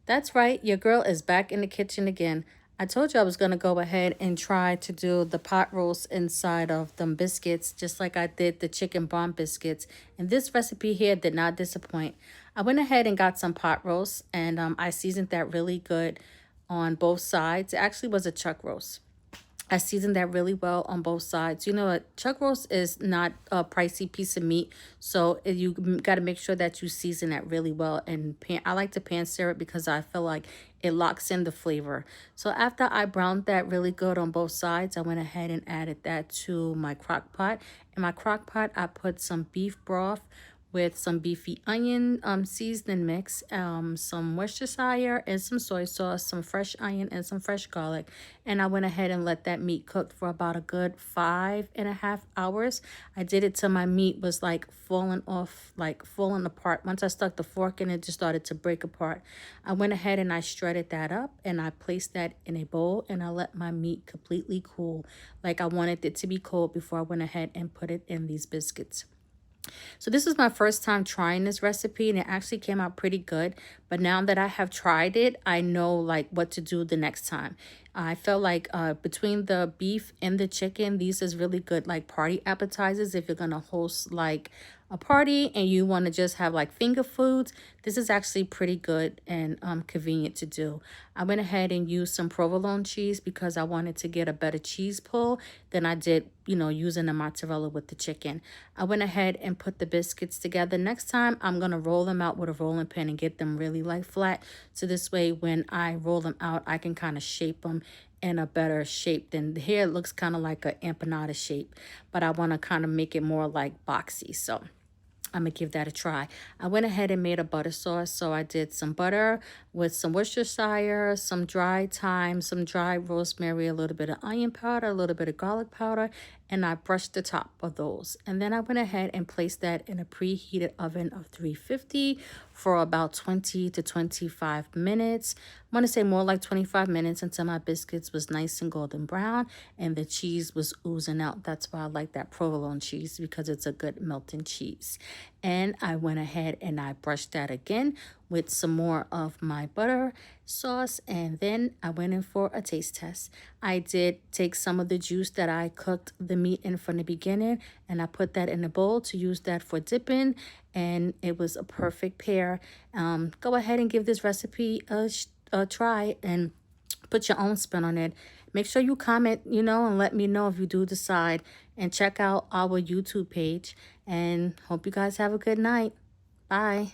That's right, your girl is back in the kitchen again. I told you I was going to go ahead and try to do the pot roast inside of them biscuits, just like I did the chicken bomb biscuits. And this recipe here did not disappoint. I went ahead and got some pot roast, and I seasoned that really good on both sides. It actually was a chuck roast. I seasoned that really well on both sides. You know what? Chuck roast is not a pricey piece of meat, so you got to make sure that you season that really well. And I like to pan sear it because I feel like it locks in the flavor. So after I browned that really good on both sides, I went ahead and added that to my crock pot. In my crock pot, I put some beef broth with some beefy onion seasoning mix, some Worcestershire and some soy sauce, some fresh onion and some fresh garlic. And I went ahead and let that meat cook for about a good 5.5 hours. I did it till my meat was like falling off, like falling apart. Once I stuck the fork in, it just started to break apart. I went ahead and I shredded that up and I placed that in a bowl and I let my meat completely cool. Like I wanted it to be cold before I went ahead and put it in these biscuits. So this was my first time trying this recipe and it actually came out pretty good. But now that I have tried it, I know like what to do the next time. I felt like between the beef and the chicken, these is really good like party appetizers if you're going to host like a party and you want to just have like finger foods. This is actually pretty good and convenient to do. I went ahead and used some provolone cheese because I wanted to get a better cheese pull than I did, you know, using the mozzarella with the chicken. I went ahead and put the biscuits together. Next time, I'm going to roll them out with a rolling pin and get them really like flat. So this way, when I roll them out, I can kind of shape them in a better shape. Than here, it looks kind of like an empanada shape, but I want to kind of make it more like boxy. So I'm gonna give that a try. I went ahead and made a butter sauce. So I did some butter with some Worcestershire, some dry thyme, some dry rosemary, a little bit of onion powder, a little bit of garlic powder, and I brushed the top of those. And then I went ahead and placed that in a preheated oven of 350 for about 20 to 25 minutes. I want to say more like 25 minutes until my biscuits was nice and golden brown and the cheese was oozing out. That's why I like that provolone cheese because it's a good melting cheese. And I went ahead and I brushed that again with some more of my butter sauce, and then I went in for a taste test. I did take some of the juice that I cooked the meat in from the beginning and I put that in a bowl to use that for dipping, and it was a perfect pair. Go ahead and give this recipe a try and put your own spin on it. Make sure you comment, you know, and let me know if you do decide, and check out our YouTube page, and hope you guys have a good night. Bye.